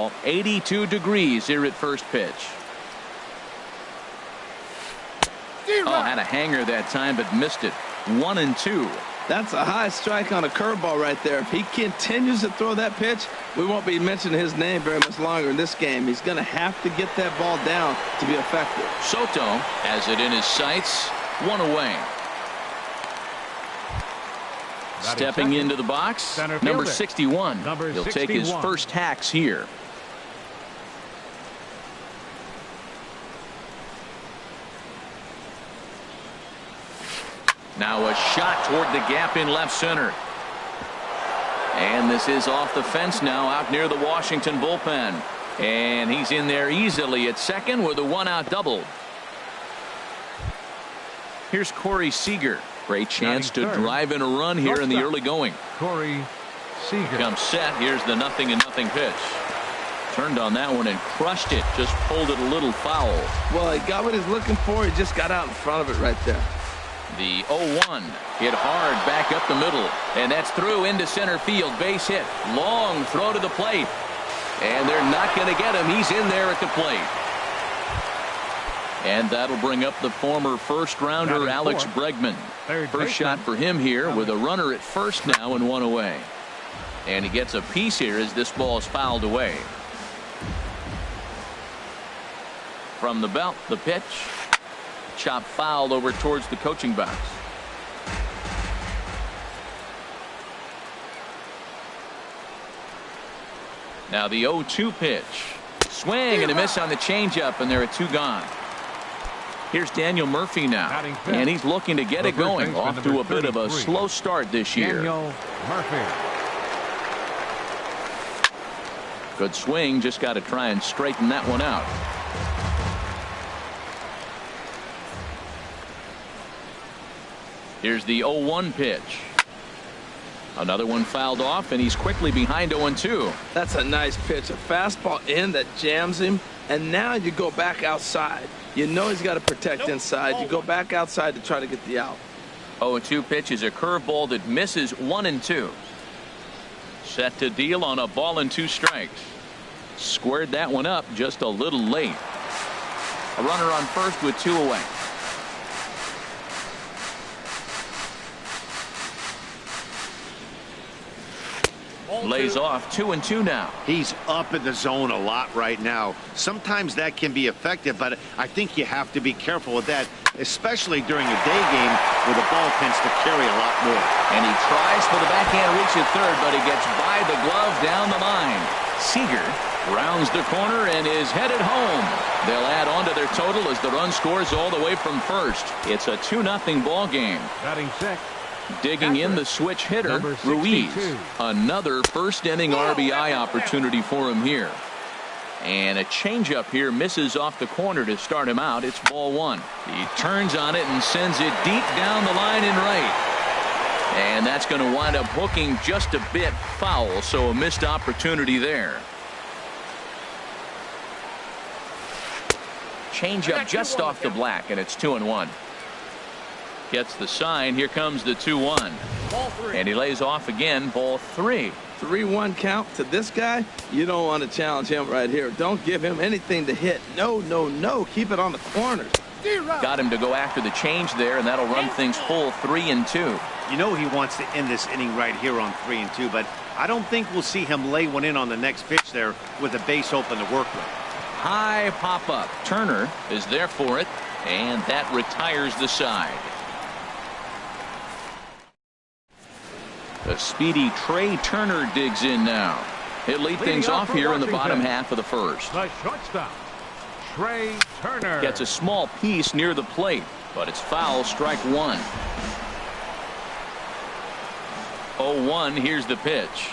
ball. 82 degrees here at first pitch. Oh, had a hanger that time, but missed it. 1-2. That's a high strike on a curveball right there. If he continues to throw that pitch, we won't be mentioning his name very much longer in this game. He's going to have to get that ball down to be effective. Soto has it in his sights. 1 away. Stepping into the box, number 61. He'll take his first hacks here. Now a shot toward the gap in left center. And this is off the fence now, out near the Washington bullpen. And he's in there easily at second with a 1-out double. Here's Corey Seager. Great chance to drive in a run here in the early going. Corey Seager comes set. Here's the 0-0 pitch. Turned on that one and crushed it. Just pulled it a little foul. Well, he got what he's looking for. He just got out in front of it right there. The 0-1 hit hard back up the middle, and that's through into center field. Base hit. Long throw to the plate, and they're not going to get him. He's in there at the plate. And that'll bring up the former first-rounder Alex Bregman. First shot for him here with a runner at first now and 1 away. And he gets a piece here as this ball is fouled away. From the belt, the pitch. Chop fouled over towards the coaching box. Now the 0-2 pitch. Swing and a miss on the changeup, and there are 2 gone. Here's Daniel Murphy now, and he's looking to get it going. Off to a bit of a slow start this year. Daniel Murphy. Good swing, just got to try and straighten that one out. Here's the 0-1 pitch. Another one fouled off, and he's quickly behind 0-2. That's a nice pitch. A fastball in that jams him, and now you go back outside. You know he's got to protect inside. You go back outside to try to get the out. 0-2 pitch is a curveball that misses 1-2. Set to deal on a ball and 2 strikes. Squared that one up just a little late. A runner on first with 2 away. Lays off 2-2 now. He's up in the zone a lot right now. Sometimes that can be effective, but I think you have to be careful with that, especially during a day game where the ball tends to carry a lot more. And he tries for the backhand reach at third, but he gets by the glove down the line. Seager rounds the corner and is headed home. They'll add on to their total as the run scores all the way from first. It's a 2-0 ball game. Batting sixth. Digging in the switch hitter, Ruiz. Another first-inning RBI opportunity for him here. And a changeup here misses off the corner to start him out. It's ball 1. He turns on it and sends it deep down the line in right. And that's going to wind up hooking just a bit foul, so a missed opportunity there. Changeup just off the black, and it's 2-1. Gets the sign. Here comes the 2-1. And he lays off again. Ball 3. 3-1 count to this guy. You don't want to challenge him right here. Don't give him anything to hit. No, no, no. Keep it on the corners. Got him to go after the change there, and that'll run things full 3-2. You know he wants to end this inning right here on 3-2, but I don't think we'll see him lay one in on the next pitch there with a base open to work with. High pop-up. Turner is there for it, and that retires the side. The speedy Trey Turner digs in now. He'll lead things off here in the bottom half of the first. The shortstop, Trey Turner. Gets a small piece near the plate, but it's foul. Strike 1. 0-1. Here's the pitch.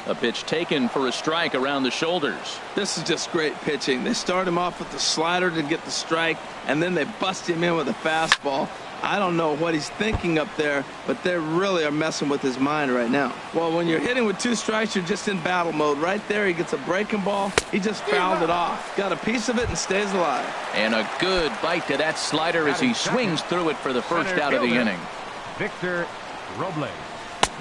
A pitch taken for a strike around the shoulders. This is just great pitching. They start him off with the slider to get the strike, and then they bust him in with a fastball. I don't know what he's thinking up there, but they really are messing with his mind right now. Well, when you're hitting with 2 strikes, you're just in battle mode. Right there, he gets a breaking ball. He just fouled it off. Got a piece of it and stays alive. And a good bite to that slider as he swings through it for the first out of the inning. Victor Robles.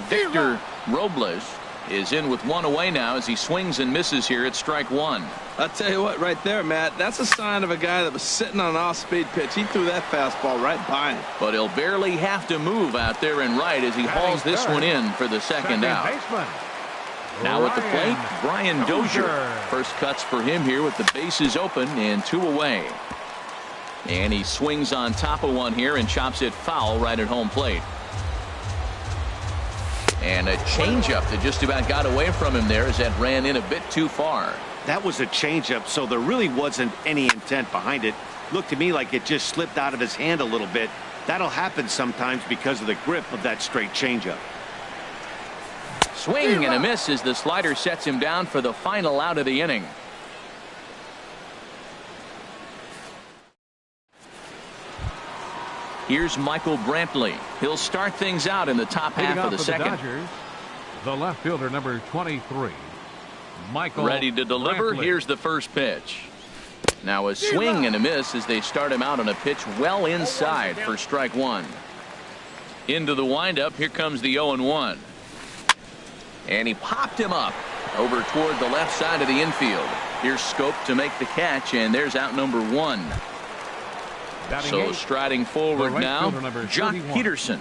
Victor Robles is in with one away now as he swings and misses here at strike one. I'll tell you what, right there, Matt, that's a sign of a guy that was sitting on an off-speed pitch. He threw that fastball right by him. But he'll barely have to move out there and right as he hauls this one in for the second out. Baseman. Now at the plate, Brian Dozier. First cuts for him here with the bases open and 2 away. And he swings on top of one here and chops it foul right at home plate. And a changeup that just about got away from him there as that ran in a bit too far. That was a changeup, so there really wasn't any intent behind it. Looked to me like it just slipped out of his hand a little bit. That'll happen sometimes because of the grip of that straight changeup. Swing and a miss as the slider sets him down for the final out of the inning. Here's Michael Brantley. He'll start things out in the top half of the second. Dodgers, the left fielder, number 23, Michael. Ready to deliver. Brantley. Here's the first pitch. Now a swing and a miss as they start him out on a pitch well inside for strike one. Into the windup. Here comes the 0-1. And he popped him up over toward the left side of the infield. Here's Scope to make the catch, and there's out number 1. So striding forward now, Jock Peterson.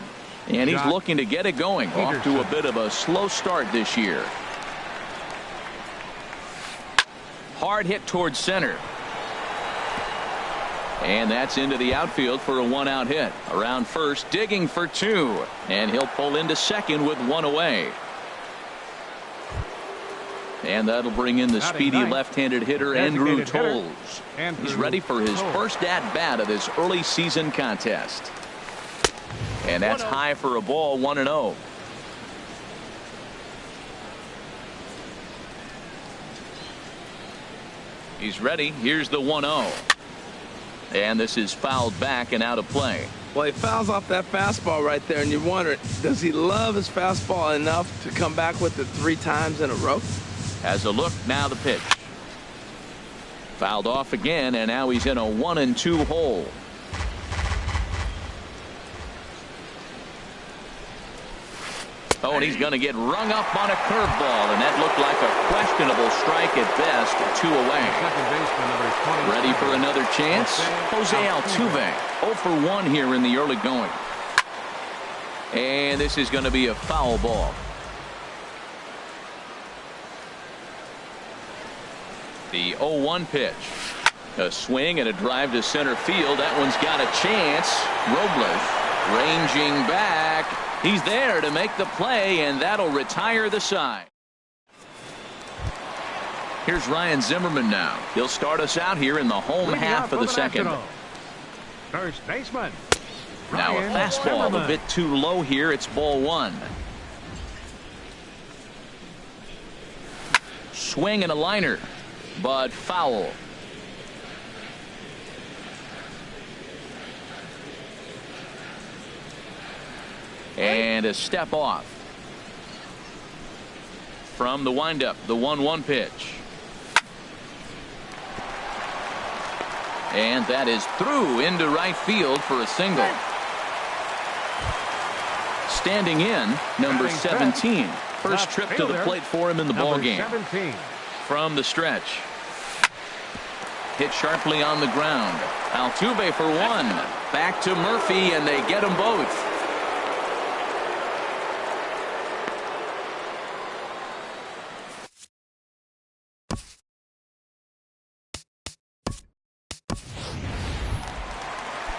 And he's looking to get it going. Off to a bit of a slow start this year. Hard hit towards center. And that's into the outfield for a 1-out hit. Around first, digging for 2. And he'll pull into second with 1 away. And that'll bring in the speedy left-handed hitter Andrew Toles. He's ready for his first at-bat of this early season contest. And that's high for a ball, 1-0. He's ready. Here's the 1-0. And this is fouled back and out of play. Well, he fouls off that fastball right there, and you wonder, does he love his fastball enough to come back with it 3 times in a row? Has a look, now the pitch. Fouled off again, and now he's in a 1-2 hole. Oh, and he's going to get rung up on a curveball, and that looked like a questionable strike at best. 2 away. Ready for another chance? Jose Altuve, 0 for 1 here in the early going. And this is going to be a foul ball. The 0-1 pitch. A swing and a drive to center field. That one's got a chance. Robles ranging back. He's there to make the play, and that'll retire the side. Here's Ryan Zimmerman now. He'll start us out here in the home half of the second. First baseman. Now a fastball a bit too low here. It's ball 1. Swing and a liner, but foul. And a step off. From the windup, the 1-1 pitch. And that is through into right field for a single. Standing in, number 17. First trip to the plate for him in the ball game. From the stretch. Hit sharply on the ground. Altuve for 1. Back to Murphy, and they get them both.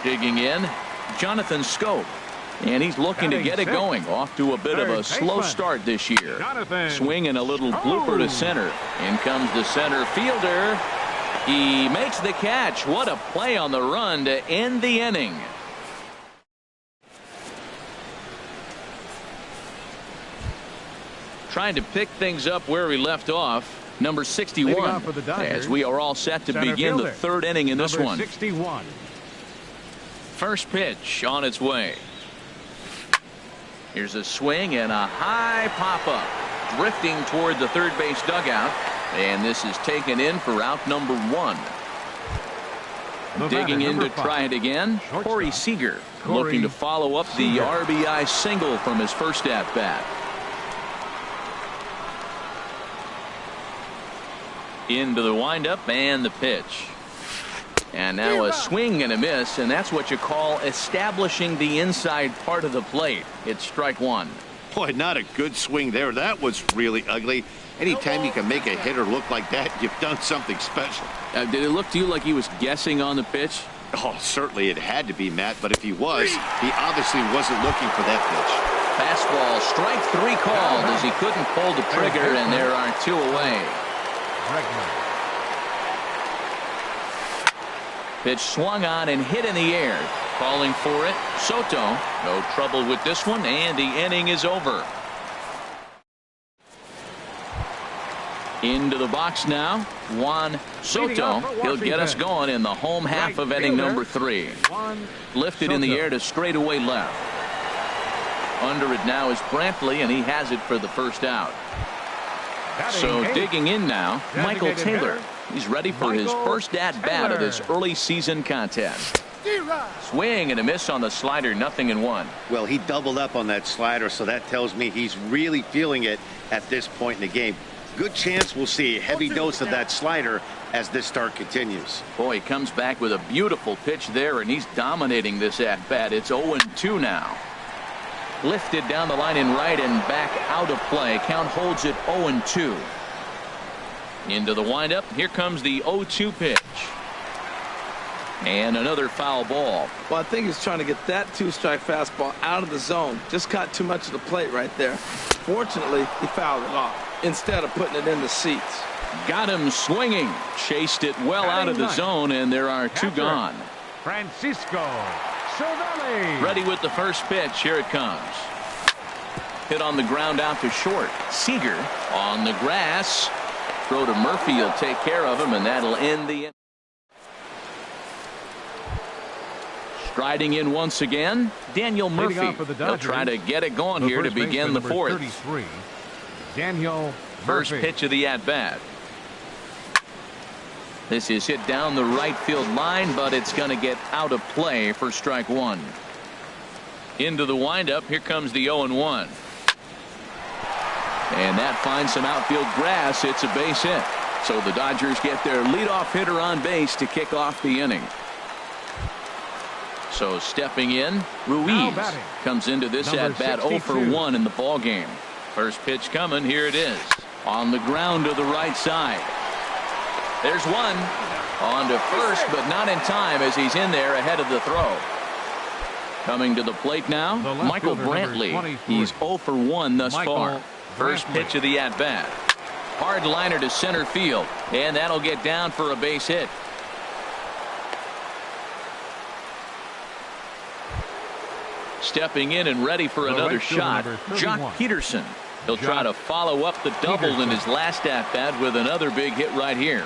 Digging in, Jonathan Scope. And he's looking to get it going. Off to a bit of a slow start this year. Swing and a little blooper to center. In comes the center fielder. He makes the catch. What a play on the run to end the inning. Trying to pick things up where we left off. Number 61. As we are all set to begin the third inning in this one. 61. First pitch on its way. Here's a swing and a high pop-up. Drifting toward the third base dugout. And this is taken in for out number 1. Digging in to try it again. Corey Seager looking to follow up the RBI single from his first at-bat. Into the windup and the pitch. And now a swing and a miss, and that's what you call establishing the inside part of the plate. It's strike one. Boy, not a good swing there. That was really ugly. Anytime you can make a hitter look like that, you've done something special. Did it look to you like he was guessing on the pitch? Oh, certainly it had to be, Matt, but if he was, he obviously wasn't looking for that pitch. Fastball, strike three called as he couldn't pull the trigger, and there are two away. Pitch swung on and hit in the air. Calling for it, Soto. No trouble with this one, and the inning is over. Into the box now, Juan Soto. He'll get us going in the home half of inning number 3. Lifted in the air to straightaway left. Under it now is Brantley, and he has it for the first out. So digging in now, Michael Taylor. He's ready for his first at-bat of this early season contest. Swing and a miss on the slider, 0-1. Well, he doubled up on that slider, so that tells me he's really feeling it at this point in the game. Good chance we'll see a heavy dose of that slider as this start continues. Boy, he comes back with a beautiful pitch there, and he's dominating this at-bat. It's 0-2 now. Lifted down the line in right and back out of play. Count holds it 0-2. Into the windup. Here comes the 0-2 pitch. And another foul ball. Well, I think he's trying to get that two-strike fastball out of the zone. Just caught too much of the plate right there. Fortunately, he fouled it off instead of putting it in the seats. Got him swinging. Chased it well out of the zone, and there are two gone. Francisco Cervelli. Ready with the first pitch. Here it comes. Hit on the ground out to short. Seager on the grass. Throw to Murphy. He'll take care of him, and that'll end the inning. Striding in once again, Daniel Murphy. He'll try to get it going here to begin the fourth. Daniel First pitch of the at-bat. This is hit down the right field line, but it's going to get out of play for strike one. Into the windup. Here comes the 0-1. And that finds some outfield grass. It's a base hit. So the Dodgers get their leadoff hitter on base to kick off the inning. So stepping in, Ruiz comes into this at-bat 0 for 1 in the ball game. First pitch coming. Here it is. On the ground to the right side. There's one. On to first, but not in time as he's in there ahead of the throw. Coming to the plate now, Michael Brantley. He's 0 for 1 thus far. First pitch of the at-bat. Hard liner to center field, and that'll get down for a base hit. Stepping in and ready for another shot, Jock Peterson. He'll try to follow up the double in his last at-bat with another big hit right here.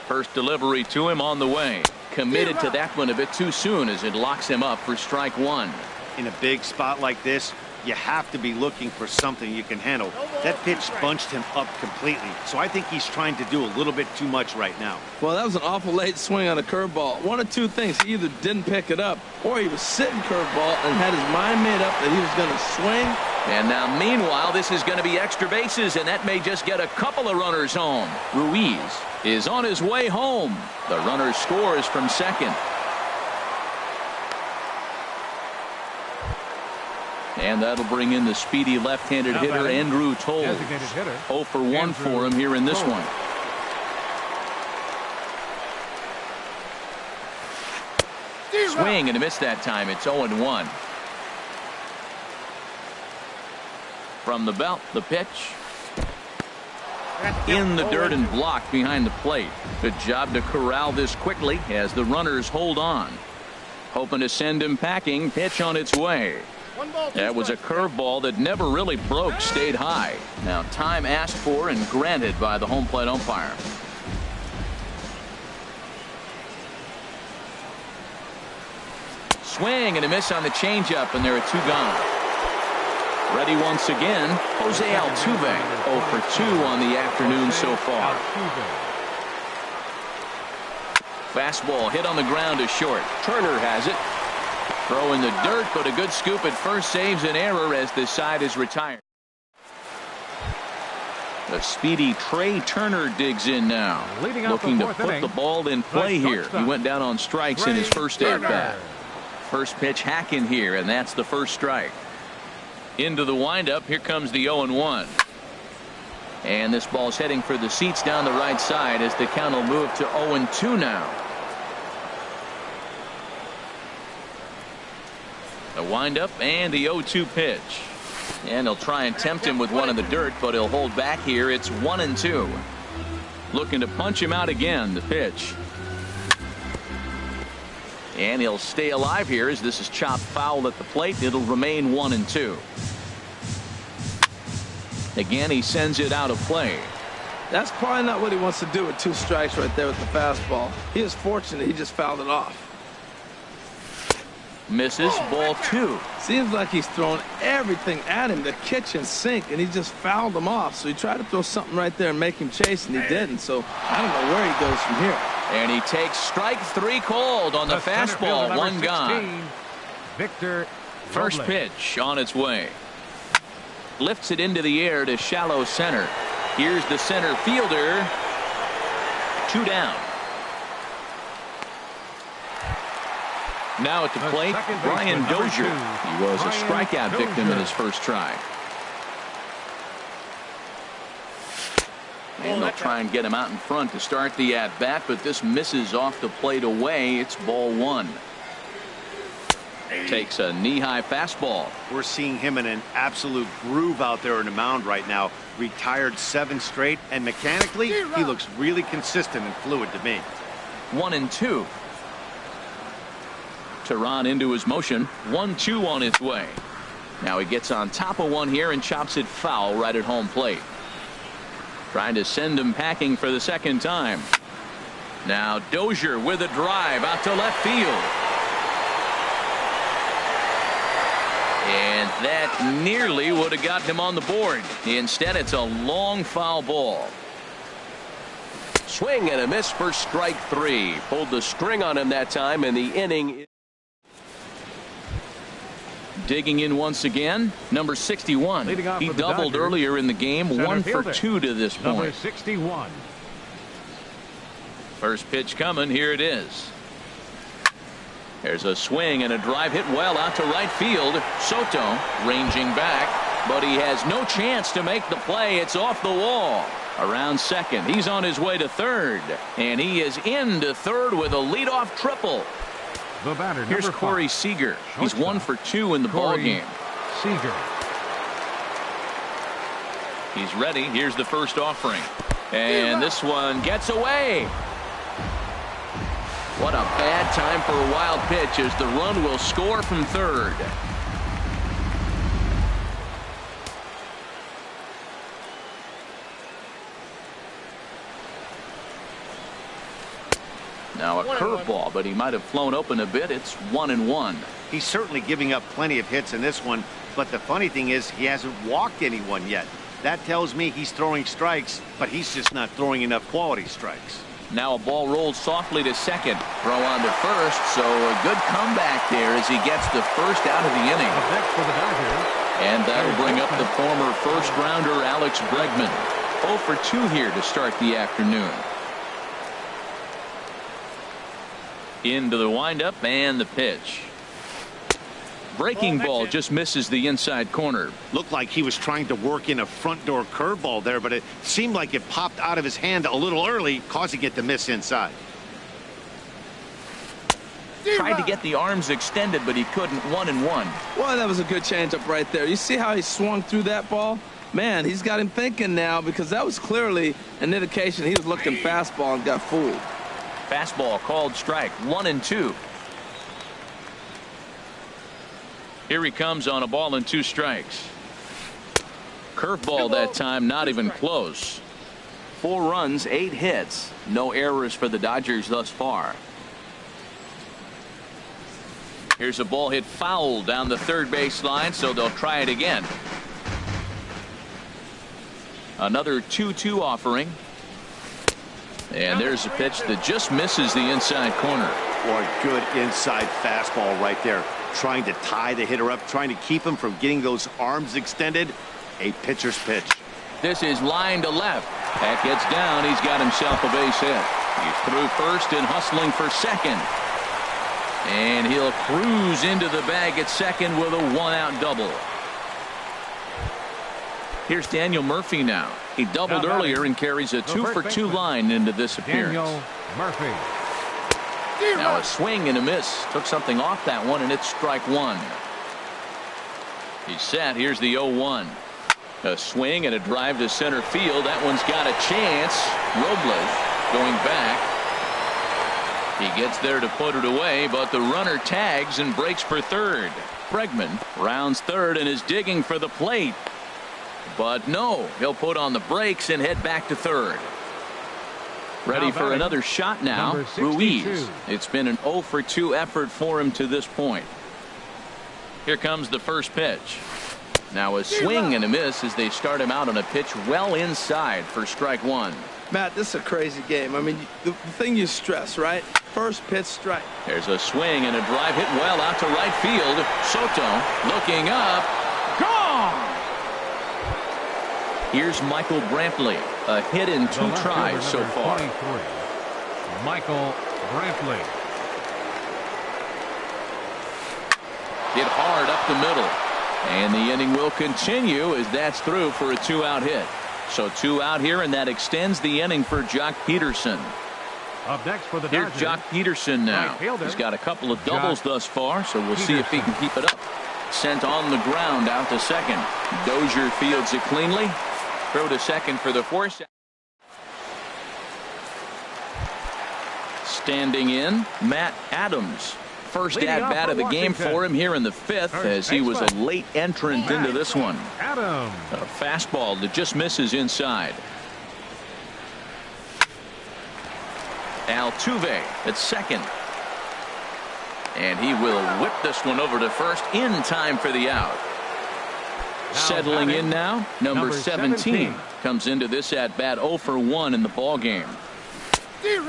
First delivery to him on the way. Committed to that one a bit too soon as it locks him up for strike one. In a big spot like this, you have to be looking for something you can handle. That pitch bunched him up completely, so I think he's trying to do a little bit too much right now. Well, that was an awful late swing on a curveball. One of two things. He either didn't pick it up or he was sitting curveball and had his mind made up that he was going to swing. And now meanwhile, this is going to be extra bases, and that may just get a couple of runners home. Ruiz is on his way home. The runner scores from second. And that'll bring in the speedy left-handed hitter Andrew Toles. 0 for 1 for him here in this one. Swing and a miss that time. It's 0-1. From the belt, the pitch. In the dirt and blocked behind the plate. Good job to corral this quickly as the runners hold on. Hoping to send him packing. Pitch on its way. That was a curveball that never really broke, stayed high. Now time asked for and granted by the home plate umpire. Swing and a miss on the changeup, and there are two gone. Ready once again, Jose Altuve, 0 for 2 on the afternoon so far. Fastball hit on the ground to short. Turner has it. Throw in the dirt, but a good scoop at first saves an error as the side is retired. The speedy Trey Turner digs in now, looking to put the ball in play here. He went down on strikes in his first at-bat. First pitch hacking here, and that's the first strike. Into the windup. Here comes the 0-1. And this ball's heading for the seats down the right side as the count will move to 0-2 now. The windup and the 0-2 pitch. And he'll try and tempt him with one in the dirt, but he'll hold back here. It's 1-2. Looking to punch him out again. The pitch. And he'll stay alive here as this is chopped foul at the plate. It'll remain 1-2. Again, he sends it out of play. That's probably not what he wants to do with 2 strikes right there with the fastball. He is fortunate he just fouled it off. Misses, ball 2. Seems like he's throwing everything at him, the kitchen sink, and he just fouled him off. So he tried to throw something right there and make him chase, and he didn't. So I don't know where he goes from here. And he takes strike 3 called on the fastball. 1 gone. Victor. First pitch on its way. Lifts it into the air to shallow center. Here's the center fielder. 2 down. Now at the plate, Brian Dozier. He was a strikeout victim in his first try. And they'll try and get him out in front to start the at-bat, but this misses off the plate away. It's ball 1. Takes a knee-high fastball. We're seeing him in an absolute groove out there on the mound right now. Retired 7 straight, and mechanically, he looks really consistent and fluid to me. 1-2. Tehran into his motion. 1-2 on its way. Now he gets on top of one here and chops it foul right at home plate. Trying to send him packing for the second time. Now Dozier with a drive out to left field. And that nearly would have gotten him on the board. Instead, it's a long foul ball. Swing and a miss for strike 3. Pulled the string on him that time, and the inning. Digging in once again, number 61. He doubled earlier in the game. 1 for 2 to this point. Number 61. First pitch coming. Here it is. There's a swing and a drive hit well out to right field. Soto ranging back, but he has no chance to make the play. It's off the wall. Around second. He's on his way to third, and he is into third with a leadoff triple. The batter, here's Corey Seager. He's 1 for 2 in the ball game. Seager. He's ready. Here's the first offering, and this one gets away. What a bad time for a wild pitch as the run will score from third. Now a curveball, but he might have flown open a bit. It's 1-1. He's certainly giving up plenty of hits in this one, but the funny thing is he hasn't walked anyone yet. That tells me he's throwing strikes, but he's just not throwing enough quality strikes. Now a ball rolled softly to second. Throw on to first, so a good comeback there as he gets the first out of the inning. And that'll bring up the former first-rounder Alex Bregman. 0 for 2 here to start the afternoon. Into the windup and the pitch. Breaking ball just misses the inside corner. Looked like he was trying to work in a front door curveball there, but it seemed like it popped out of his hand a little early, causing it to miss inside. Tried to get the arms extended, but he couldn't. 1-1. Well, that was a good changeup right there. You see how he swung through that ball? Man, he's got him thinking now, because that was clearly an indication he was looking fastball and got fooled. Fastball called strike. 1-2. Here he comes on a ball and 2 strikes. Curveball that time, not even close. 4 runs, 8 hits. No errors for the Dodgers thus far. Here's a ball hit foul down the third base line, so they'll try it again. Another 2-2 offering. And there's a pitch that just misses the inside corner. Boy, good inside fastball right there. Trying to tie the hitter up, trying to keep him from getting those arms extended. A pitcher's pitch. This is line to left. That gets down. He's got himself a base hit. He's through first and hustling for second. And he'll cruise into the bag at second with a one-out double. Here's Daniel Murphy now. He doubled earlier and carries a 2-for-2 line into this appearance. Daniel Murphy. Now a swing and a miss. Took something off that one, and it's strike one. He's set. Here's the 0-1. A swing and a drive to center field. That one's got a chance. Robles going back. He gets there to put it away, but the runner tags and breaks for third. Bregman rounds third and is digging for the plate. But no, he'll put on the brakes and head back to third. Ready for another shot now. Ruiz. It's been an 0-for-2 effort for him to this point. Here comes the first pitch. Now a swing and a miss as they start him out on a pitch well inside for strike one. Matt, this is a crazy game. I mean, the thing you stress, right? First pitch strike. There's a swing and a drive hit well out to right field. Soto looking up. Gone! Here's Michael Brantley. A hit in 2 tries so far. 23, Michael Brantley. Hit hard up the middle. And the inning will continue as that's through for a 2-out hit. So 2 out here, and that extends the inning for Jock Peterson. Up next for the Here's Dodgers, Jock Peterson now. He's got a couple of doubles thus far, so we'll see if he can keep it up. Sent on the ground out to second. Dozier fields it cleanly. Throw to second for the force. Standing in, Matt Adams. First at-bat of the game for him here in the 5th as he was a late entrant into this one. Adams. A fastball that just misses inside. Altuve at second. And he will whip this one over to first in time for the out. Settling in now, number 17 comes into this at-bat 0-for-1 in the ball game.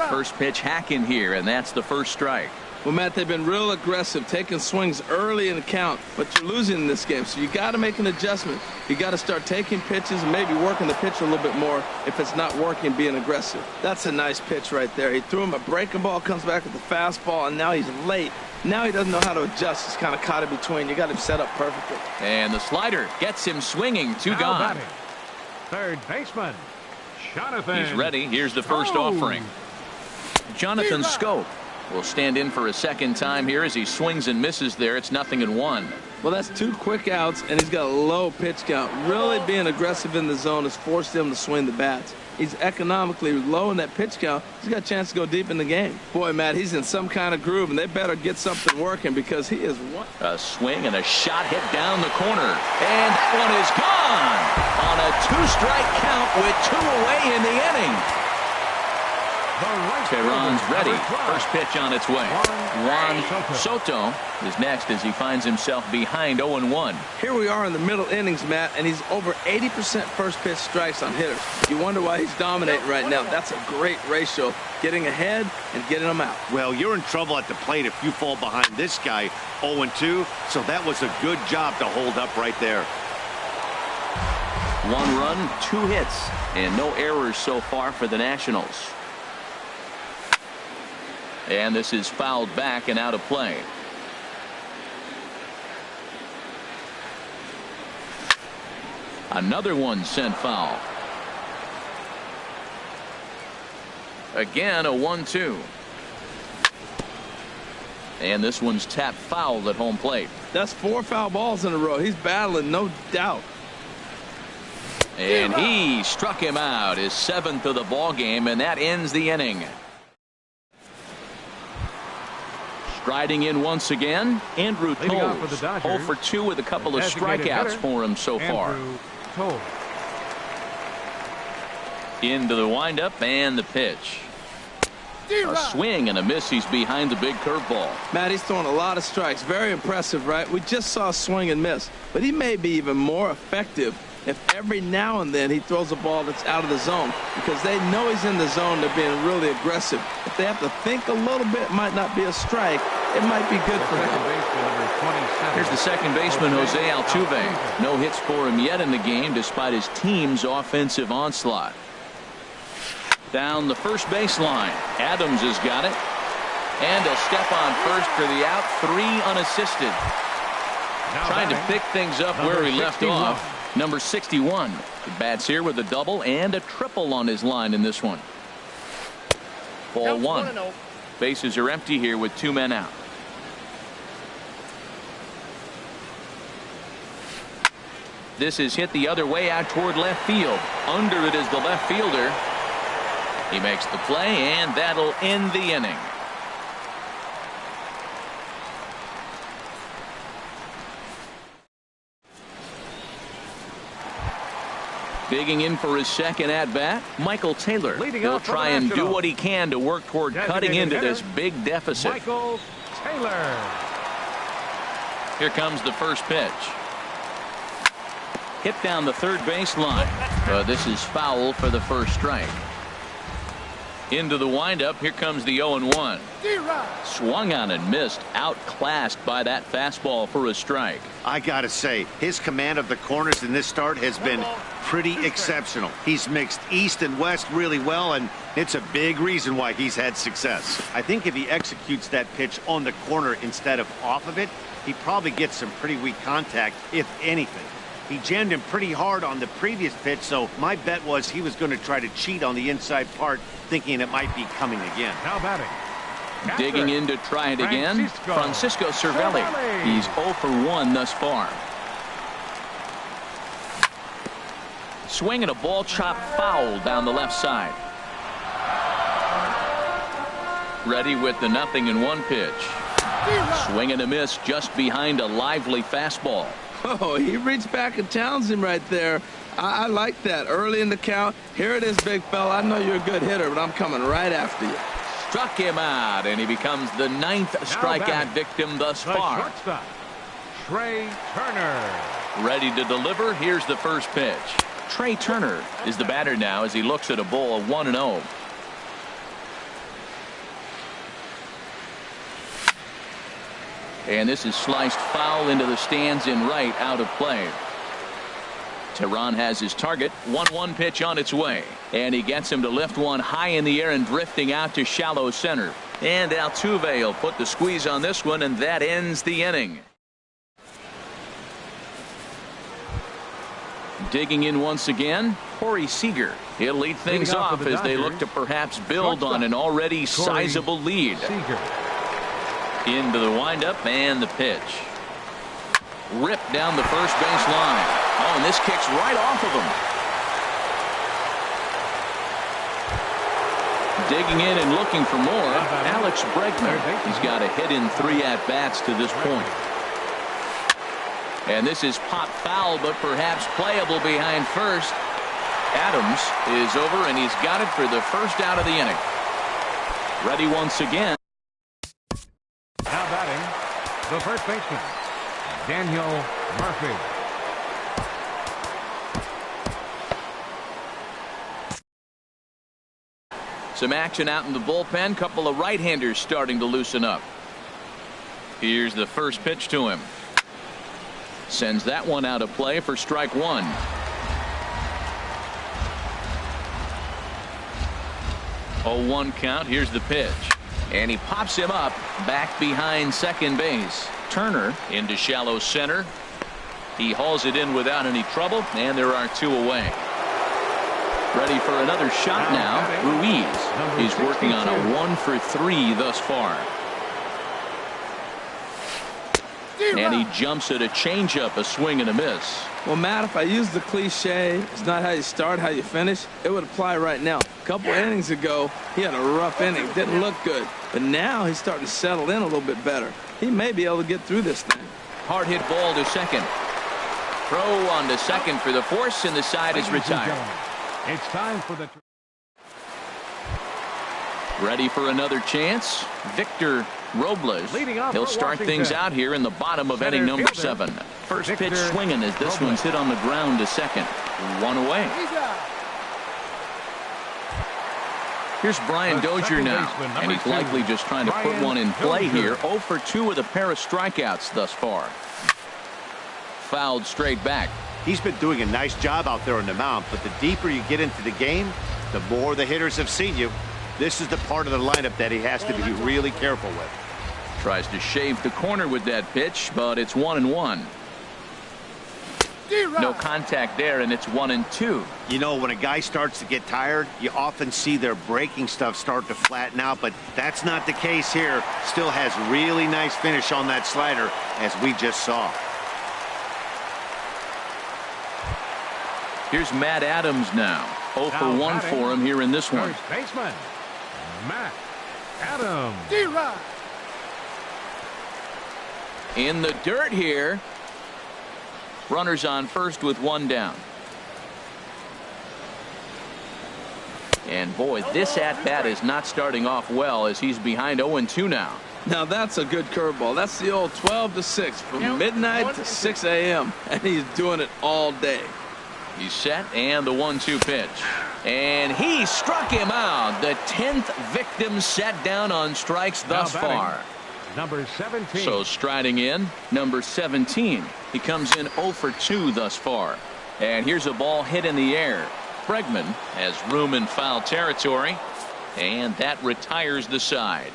First pitch hack in here, and that's the first strike. Well, Matt, they've been real aggressive, taking swings early in the count, but you're losing in this game, so you got to make an adjustment. You got to start taking pitches and maybe working the pitch a little bit more if it's not working, being aggressive. That's a nice pitch right there. He threw him a breaking ball, comes back with the fastball, and now he's late. Now he doesn't know how to adjust. He's kind of caught in between. You got him set up perfectly. And the slider gets him swinging. 2 gone. Batting. Third baseman, Jonathan. He's ready. Here's the first offering. Jonathan Scope will stand in for a second time here as he swings and misses there. It's 0-1. Well, that's 2 quick outs, and he's got a low pitch count. Really being aggressive in the zone has forced him to swing the bats. He's economically low in that pitch count. He's got a chance to go deep in the game. Boy, Matt, he's in some kind of groove, and they better get something working because he is one. A swing and a shot hit down the corner. And that one is gone on a 2-strike count with 2 away in the inning. Tehran's ready. First pitch on its way. Juan Soto is next as he finds himself behind 0-1. Here we are in the middle innings, Matt, and he's over 80% first pitch strikes on hitters. You wonder why he's dominating right now. That's a great ratio, getting ahead and getting them out. Well, you're in trouble at the plate if you fall behind this guy 0-2, so that was a good job to hold up right there. 1 run, 2 hits, and no errors so far for the Nationals. And this is fouled back and out of play. Another one sent foul. Again, a 1-2. And this one's tapped foul at home plate. That's 4 foul balls in a row. He's battling, no doubt. And he struck him out, his 7th of the ball game, and that ends the inning. Striding in once again, Andrew Toles. 0-for-2 with a couple of strikeouts for him so far. Into the windup and the pitch. A swing and a miss. He's behind the big curveball. Matt, he's throwing a lot of strikes. Very impressive, right? We just saw a swing and miss, but he may be even more effective if every now and then he throws a ball that's out of the zone, because they know he's in the zone. They're being really aggressive. If they have to think a little bit, it might not be a strike, it might be good for him. Here's the second baseman, Jose Altuve. No hits for him yet in the game, despite his team's offensive onslaught. Down the first baseline, Adams has got it. And he'll step on first for the out, 3 unassisted. Trying to pick things up where he left off. Number 61. He bats here with a double and a triple on his line in this one. Ball 1. Bases are empty here with 2 men out. This is hit the other way out toward left field. Under it is the left fielder. He makes the play, and that'll end the inning. Digging in for his second at-bat, Michael Taylor. He'll try and do what he can to work toward cutting into this big deficit. Michael Taylor. Here comes the first pitch. Hit down the third baseline. This is foul for the first strike. Into the windup. Here comes the 0-1. Swung on and missed. Outclassed by that fastball for a strike. I gotta say, his command of the corners in this start has been pretty exceptional. He's mixed east and west really well, and it's a big reason why he's had success. I think if he executes that pitch on the corner instead of off of it, he probably gets some pretty weak contact, if anything. He jammed him pretty hard on the previous pitch, so my bet was he was going to try to cheat on the inside part, thinking it might be coming again. Now batting. Digging in to try it again, Francisco Cervelli. He's 0 for 1 thus far. Swinging a ball chopped foul down the left side. Ready with the 0-1 pitch. Swing and a miss just behind a lively fastball. Oh, he reached back and challenged him right there. I like that. Early in the count. Here it is, big fella. I know you're a good hitter, but I'm coming right after you. Struck him out, and he becomes the 9th strikeout victim thus far. Shortstop, Trey Turner. Ready to deliver. Here's the first pitch. Trey Turner is the batter now as he looks at a ball of 1-0. And this is sliced foul into the stands in right, out of play. Tehran has his target. 1-1 pitch on its way. And he gets him to lift one high in the air and drifting out to shallow center. And Altuve will put the squeeze on this one, and that ends the inning. Digging in once again, Corey Seager. He'll lead things off as they look to perhaps build on an already sizable lead. Into the windup and the pitch. Ripped down the first base line. Oh, and this kicks right off of him. Digging in and looking for more, Alex Bregman. He's got a hit in 3 at-bats to this point. And this is popped foul, but perhaps playable behind first. Adams is over, and he's got it for the first out of the inning. Ready once again. Now batting, the first baseman, Daniel Murphy. Some action out in the bullpen. Couple of right-handers starting to loosen up. Here's the first pitch to him. Sends that one out of play for strike 1. Oh, 1 count. Here's the pitch. And he pops him up back behind second base. Turner into shallow center. He hauls it in without any trouble, and there are 2 away. Ready for another shot now. Ruiz. He's working on a 1 for 3 thus far. And he jumps at a changeup, a swing and a miss. Well, Matt, if I use the cliche, it's not how you start, how you finish, it would apply right now. A couple innings ago, he had a rough inning. Didn't look good. But now he's starting to settle in a little bit better. He may be able to get through this thing. Hard hit ball to second. Throw on to second for the force, and the side is retired. It's time for the... Ready for another chance. Victor Robles. He'll start things out here in the bottom of inning number 7. First pitch swinging as this one's hit on the ground to second. 1 away. Here's Brian The Dozier second now, baseman, and he's number 2, likely just trying to put Brian one in play Dozier. here. 0 for 2 with a pair of strikeouts thus far. Fouled straight back. He's been doing a nice job out there on the mound, but the deeper you get into the game, the more the hitters have seen you. This is the part of the lineup that he has to be really careful with. Tries to shave the corner with that pitch, but it's 1-1. No contact there, and it's 1-2. You know, when a guy starts to get tired, you often see their breaking stuff start to flatten out, but that's not the case here. Still has really nice finish on that slider, as we just saw. Here's Matt Adams now. 0 for 1 for him here in this one. First baseman, Matt Adams. In the dirt here. Runners on first with 1 down. And boy, this at-bat is not starting off well as he's behind 0-2 now. Now that's a good curveball. That's the old 12 to 6 from midnight to 6 a.m. and he's doing it all day. He's set, and the 1-2 pitch. And he struck him out. The 10th victim set down on strikes thus far. Number 17. So striding in, number 17. He comes in 0 for 2 thus far. And here's a ball hit in the air. Bregman has room in foul territory, and that retires the side.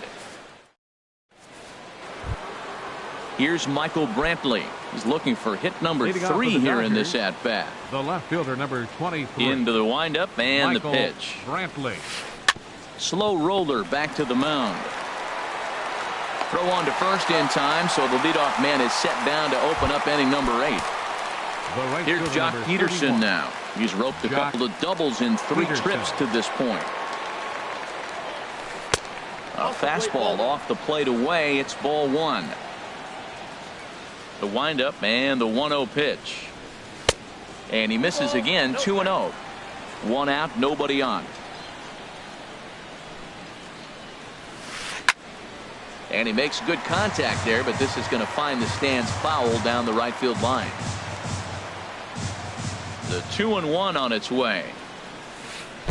Here's Michael Brantley. He's looking for hit number 3 here in this at-bat. The left fielder, number 23. Into the windup and Michael the pitch. Brantley. Slow roller back to the mound. Throw on to first in time, so the leadoff man is set down to open up inning number 8. Right Here's Jock Peterson 31. now. He's roped a couple of doubles in 3 trips to this point. A fastball off the plate away. It's ball 1. The windup and the 1-0 pitch. And he misses again. 2-0. 1 out, nobody on. And he makes good contact there, but this is going to find the stands foul down the right field line. The 2-1 on its way.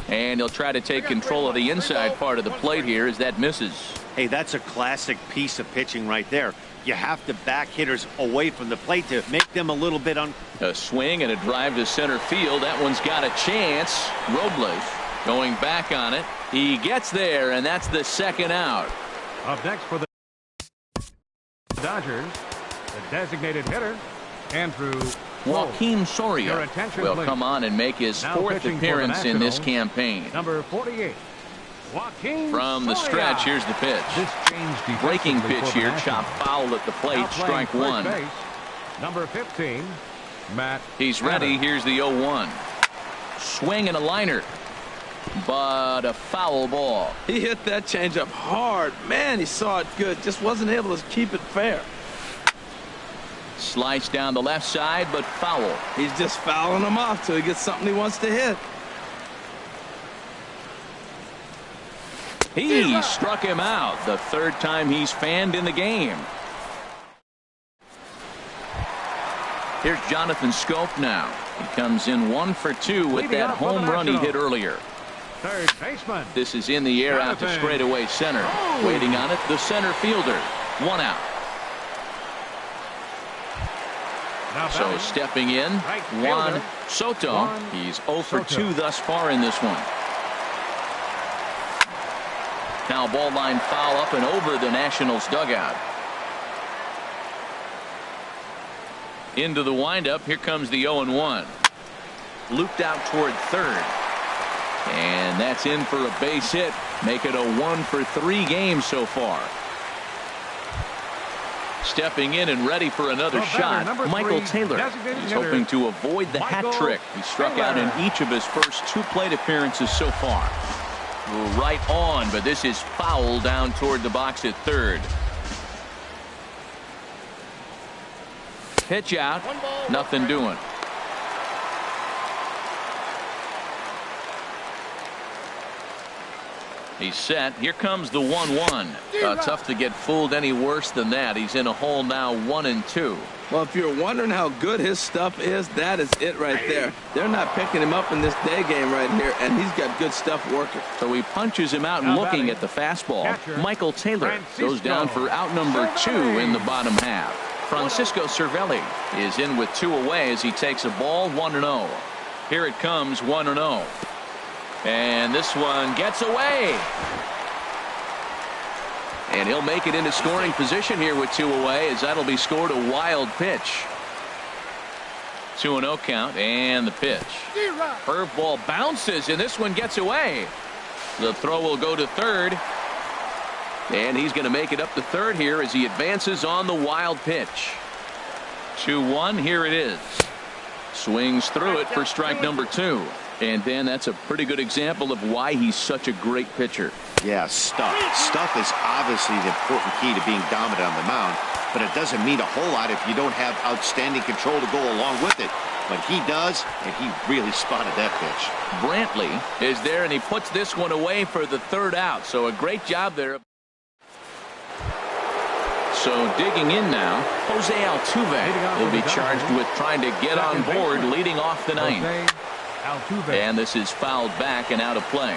And he'll try to take control of the inside part of the plate here as that misses. Hey, that's a classic piece of pitching right there. You have to back hitters away from the plate to make them a little bit A swing and a drive to center field. That one's got a chance. Robles going back on it. He gets there, and that's the 2nd out. Up next for the Dodgers, the designated hitter, Andrew Joaquin Soria will come on and make his 4th appearance in this campaign. Number 48, Joaquin From the stretch, here's the pitch. Breaking pitch here, chopped foul at the plate, strike 1. Base, number 15, Matt. He's ready. Here's the 0-1. Swing and a liner, but a foul ball. He hit that changeup hard. Man, he saw it good. Just wasn't able to keep it fair. Slice down the left side, but foul. He's just fouling him off till he gets something he wants to hit. He struck him out. The 3rd time he's fanned in the game. Here's Jonathan Scope now. He comes in 1 for 2 with that home run he hit earlier. Third baseman. This is in the air out to straightaway center. Waiting on it, the center fielder. 1 out. So stepping in, Juan Soto. He's 0 for 2 thus far in this one. Now ball line foul up and over the Nationals dugout. Into the windup. Here comes the 0-1. Looped out toward 3rd. And that's in for a base hit. Make it a 1 for 3 game so far. Stepping in and ready for another shot, Michael Taylor. He's hoping to avoid the hat trick. He struck out in each of his first 2 plate appearances so far. Right on, but this is foul down toward the box at 3rd. Pitch out, nothing doing. He's set. Here comes the 1-1. Tough to get fooled any worse than that. He's in a hole now, 1-2. Well, if you're wondering how good his stuff is, that is it right there. They're not picking him up in this day game right here, and he's got good stuff working. So he punches him out and looking at the fastball. Michael Taylor goes down for out number 2 in the bottom half. Francisco Cervelli is in with 2 away as he takes a ball, 1-0. Here it comes, 1-0. And this one gets away. And he'll make it into scoring position here with 2 away, as that'll be scored a wild pitch. 2-0 count, and the pitch. Curveball bounces, and this one gets away. The throw will go to third. And he's going to make it up to third here as he advances on the wild pitch. 2-1, here it is. Swings through it for strike number 2. And Dan, that's a pretty good example of why he's such a great pitcher. Yeah, stuff. Stuff is obviously the important key to being dominant on the mound, but it doesn't mean a whole lot if you don't have outstanding control to go along with it. But he does, and he really spotted that pitch. Brantley is there, and he puts this one away for the third out. So a great job there. So digging in now, Jose Altuve will be charged with trying to get on board leading off the ninth. And this is fouled back and out of play.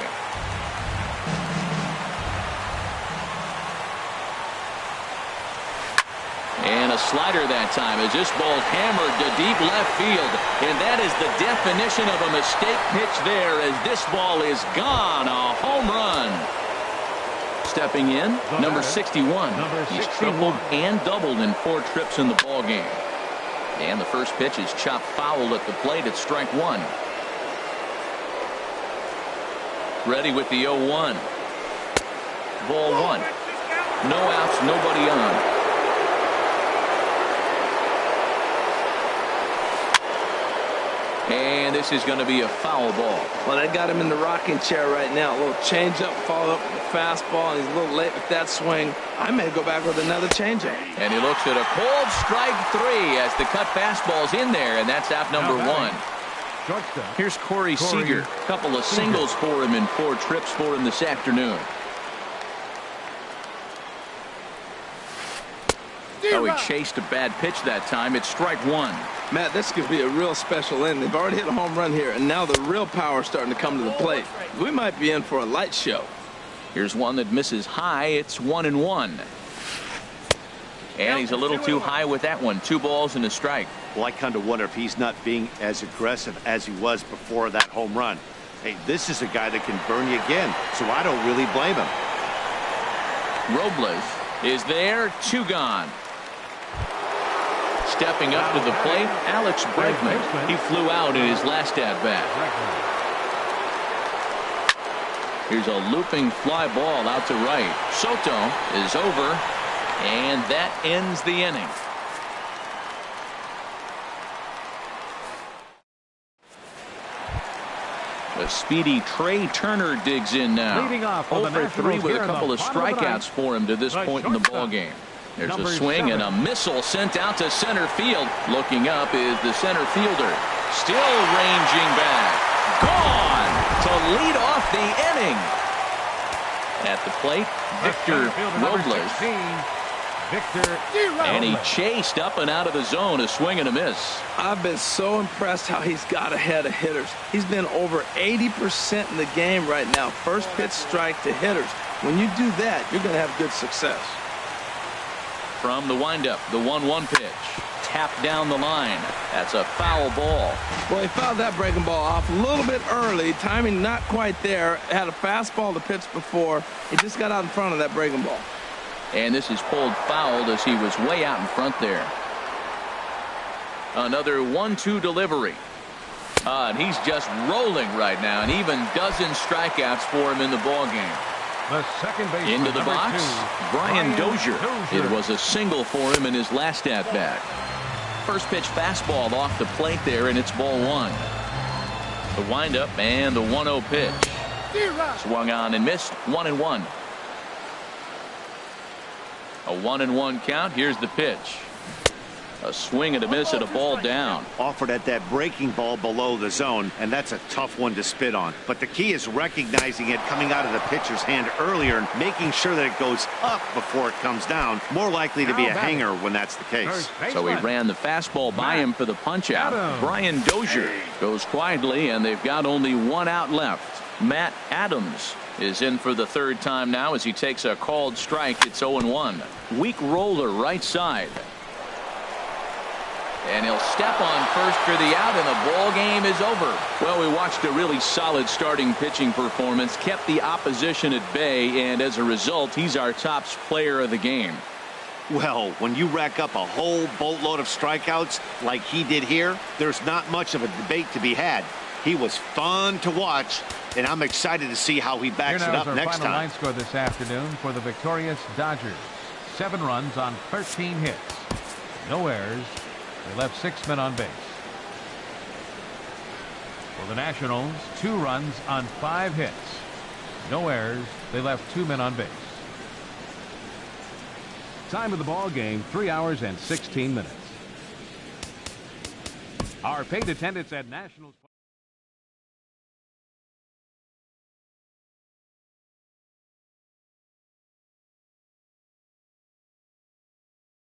And a slider that time as this ball hammered to deep left field. And that is the definition of a mistake pitch there as this ball is gone. A home run. Stepping in, number 61. He's tripled and doubled in 4 trips in the ball game. And the first pitch is chopped foul at the plate at strike 1. Ready with the 0-1. Ball 1. No outs, nobody on. And this is going to be a foul ball. Well, they got him in the rocking chair right now. A little changeup, followed up with a fastball, and he's a little late with that swing. I may go back with another changeup. And he looks at a cold strike 3 as the cut fastball's in there, and that's out number 1. Here's Corey Seager. A couple of singles for him in 4 trips for him this afternoon. Oh, he chased a bad pitch that time. It's strike 1. Matt, this could be a real special inning. They've already hit a home run here, and now the real power is starting to come to the plate. We might be in for a light show. Here's one that misses high. It's 1-1. And he's a little too high with that one. 2 balls and a strike. Well, I kind of wonder if he's not being as aggressive as he was before that home run. Hey, this is a guy that can burn you again, so I don't really blame him. Robles is there. 2 gone. Stepping up to the plate, Alex Bregman. He flew out in his last at-bat. Here's a looping fly ball out to right. Soto is over, and that ends the inning. The speedy Trey Turner digs in now. 0 for 3 with a couple of strikeouts for him to this point in the ballgame. There's a swing and a missile sent out to center field. Looking up is the center fielder. Still ranging back. Gone to lead off the inning. At the plate, Victor Robles. And he chased up and out of the zone, a swing and a miss. I've been so impressed how he's got ahead of hitters. He's been over 80% in the game right now. First pitch strike to hitters. When you do that, you're going to have good success. From the windup, the 1-1 pitch. Tapped down the line. That's a foul ball. Well, he fouled that breaking ball off a little bit early. Timing not quite there. Had a fastball to pitch before. He just got out in front of that breaking ball. And this is pulled fouled as he was way out in front there. Another 1-2 delivery. And he's just rolling right now. And even dozen strikeouts for him in the ballgame. Into the box, Brian Dozier. It was a single for him in his last at-bat. First pitch fastball off the plate there, and it's ball 1. The windup and the 1-0 pitch. Swung on and missed. 1-1. A 1-1 count. Here's the pitch. A swing and a miss at a ball down. Offered at that breaking ball below the zone, and that's a tough one to spit on. But the key is recognizing it coming out of the pitcher's hand earlier and making sure that it goes up before it comes down. More likely to be a hanger when that's the case. So he ran the fastball by him for the punch out. Brian Dozier goes quietly, and they've got only one out left. Matt Adams is in for the third time now as he takes a called strike. It's 0-1. Weak roller right side. And he'll step on first for the out, and the ball game is over. Well, we watched a really solid starting pitching performance, kept the opposition at bay, and as a result, he's our top player of the game. Well, when you rack up a whole boatload of strikeouts like he did here, there's not much of a debate to be had. He was fun to watch, and I'm excited to see how he backs it up next time. Here now is our final line score this afternoon for the victorious Dodgers. 7 runs on 13 hits. No errors. They left 6 men on base. For the Nationals, 2 runs on 5 hits. No errors. They left 2 men on base. Time of the ball game, 3 hours and 16 minutes. Our paid attendance at Nationals.